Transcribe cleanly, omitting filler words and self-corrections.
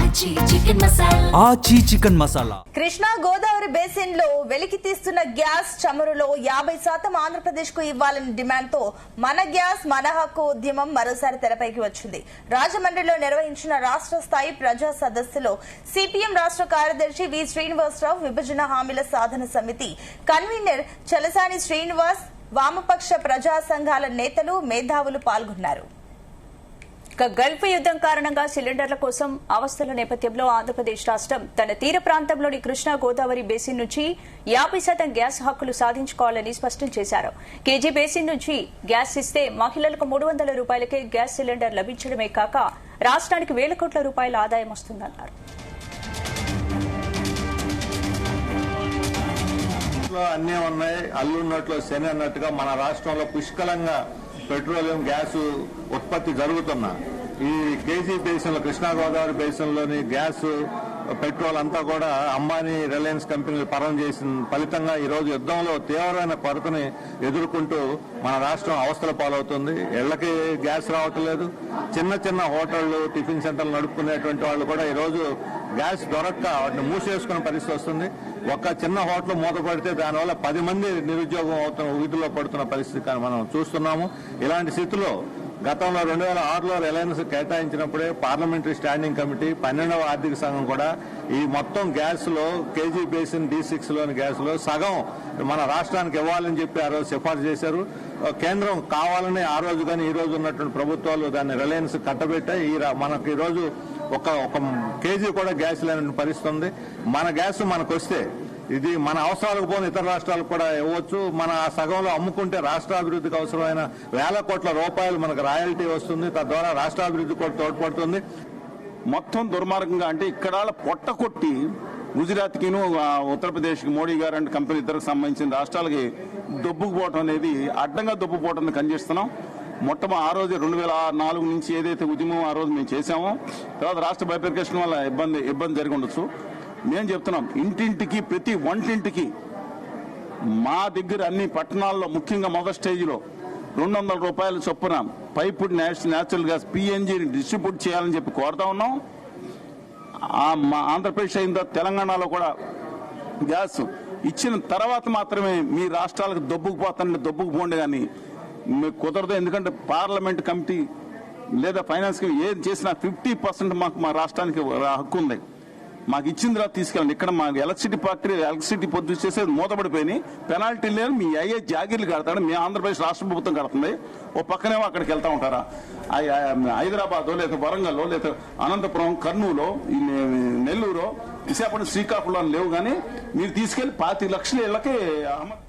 ఆచి chicken masala. Krishna Godavari basin లో వెలికి తీస్తున్న గ్యాస్ చమురులో 50% ఆంధ్రప్రదేశ్ కు ఇవ్వాలనే డిమాండ్ తో మన గ్యాస్ మన హక్కు ఉద్యమం మరోసారి తెరపైకి వచ్చింది. రాజమండ్రిలో నిర్వహించిన రాష్ట్ర స్థాయి ప్రజా సదస్సులో సిపిఎం రాష్ట్ర కార్యదర్శి వి శ్రీనివాసరావు, విభజన హామీల సాధన సమితి కన్వీనర్ చలసాని శ్రీనివాస్, వామపక్ష ప్రజా సంఘాల నేతలు, మేధావులు పాల్గొన్నారు. గల్ఫ్ యుద్దం కారణంగా సిలిండర్ల కోసం అవస్థల నేపథ్యంలో ఆంధ్రప్రదేశ్ రాష్ట్రం తన తీర ప్రాంతంలోని కృష్ణా గోదావరి బేసిన్ నుంచి 50% గ్యాస్ హక్కులు సాధించుకోవాలని స్పష్టం చేశారు. కేజీ బేసిన్ నుంచి గ్యాస్ ఇస్తే మహిళలకు 300 రూపాయలకే గ్యాస్ సిలిండర్ లభించడమే కాక రాష్ట్రానికి వేల కోట్ల రూపాయల ఆదాయం వస్తుందన్నారు. అన్నీ ఉన్నాయి, అల్లున్నట్లు శని అన్నట్టుగా మన రాష్ట్రంలో పుష్కలంగా పెట్రోలియం గ్యాస్ ఉత్పత్తి జరుగుతున్నా ఈ కేజీ బేసిన్ లో కృష్ణా గోదావరి బేసిన్ లోని గ్యాస్ పెట్రోల్ అంతా కూడా అంబానీ రిలయన్స్ కంపెనీలు పరం చేసిన ఫలితంగా ఈ రోజు యుద్దంలో తీవ్రమైన కొరతని ఎదుర్కొంటూ మన రాష్ట్రం అవస్థల పాలవుతుంది. ఇళ్లకి గ్యాస్ రావట్లేదు. చిన్న చిన్న హోటళ్లు, టిఫిన్ సెంటర్లు నడుపుకునేటువంటి వాళ్ళు కూడా ఈ రోజు గ్యాస్ దొరక్క వాటిని మూసేసుకునే పరిస్థితి వస్తుంది. ఒక చిన్న హోటల్ మూతపడితే దానివల్ల 10 మంది నిరుద్యోగం అవుతున్న వీధిలో పడుతున్న పరిస్థితి మనం చూస్తున్నాము. ఇలాంటి స్థితిలో గతంలో 2006లో రిలయన్స్ కేటాయించినప్పుడే పార్లమెంటరీ స్టాండింగ్ కమిటీ 12వ ఆర్థిక సంఘం కూడా ఈ మొత్తం గ్యాస్ లో కేజీ బేసిన్ D6 లోని గ్యాస్ లో సగం మన రాష్ట్రానికి ఇవ్వాలని చెప్పి ఆ రోజు సిఫార్సు చేశారు. కేంద్రం కావాలని ఆ రోజు కానీ ఈ రోజు ఉన్నటువంటి ప్రభుత్వాలు దాన్ని రిలయన్స్ కట్టబెట్టాయి. మనకు ఈ రోజు ఒక కేజీ కూడా గ్యాస్ లేని పరిస్థితి ఉంది. మన గ్యాస్ మనకు వస్తే ఇది మన అవసరాలకు పోని ఇతర రాష్ట్రాలకు కూడా ఇవ్వచ్చు. మన సగంలో అమ్ముకుంటే రాష్ట్రాభివృద్ధికి అవసరమైన వేల కోట్ల రూపాయలు మనకు రాయల్టీ వస్తుంది. తద్వారా రాష్ట్రాభివృద్ధి కూడా తోడ్పడుతుంది. మొత్తం దుర్మార్గంగా అంటే ఇక్కడ పొట్ట కొట్టి గుజరాత్కిను ఉత్తరప్రదేశ్కి మోడీ గారు అంటే కంపెనీ ఇద్దరికి సంబంధించిన రాష్ట్రాలకి దొబ్బుకుపోవటం అనేది అడ్డంగా దొబ్బుకుపోవటం కనిపిస్తున్నాం. ఆ రోజు 2004 నుంచి ఏదైతే ఉద్యమం ఆ రోజు మేము చేశామో, తర్వాత రాష్ట్ర బైఫర్కేషన్ వల్ల ఇబ్బంది జరిగి ఉండొచ్చు. మేము చెప్తున్నాం, ఇంటింటికి ప్రతి వంటింటికి మా దగ్గర అన్ని పట్టణాల్లో ముఖ్యంగా మొదటి స్టేజ్లో 200 రూపాయల చొప్పున పైపుడ్ న్యాచురల్ గ్యాస్ PNGని డిస్ట్రిబ్యూట్ చేయాలని చెప్పి కోరుతా ఉన్నాం. మా ఆంధ్రప్రదేశ్ అయిన తర్వాత తెలంగాణలో కూడా గ్యాస్ ఇచ్చిన తర్వాత మాత్రమే మీ రాష్ట్రాలకు దొబ్బుకుపోండి కానీ మీకు కుదరదు. ఎందుకంటే పార్లమెంట్ కమిటీ లేదా ఫైనాన్స్ కమిటీ ఏం చేసినా 50% మాకు మా రాష్ట్రానికి హక్కు ఉంది. మాకు ఇచ్చిన తర్వాత తీసుకెళ్ళండి. ఇక్కడ మాకు ఎలక్ట్రిసిటీ పొద్దు చేసేది మూతపడిపోయినాయి. పెనాల్టీ లేదు. మీ అయ్యే జాగీర్లు కడతాడు. మీ ఆంధ్రప్రదేశ్ రాష్ట్ర ప్రభుత్వం కడుతుంది. ఓ పక్కనేమో అక్కడికి వెళ్తా ఉంటారా? హైదరాబాద్ లేదా వరంగల్ లేదా అనంతపురం, కర్నూలు, నెల్లూరు, విశాఖపట్నం, శ్రీకాకుళం లేవు. కానీ మీరు తీసుకెళ్లి 25 లక్షల ఇళ్లకి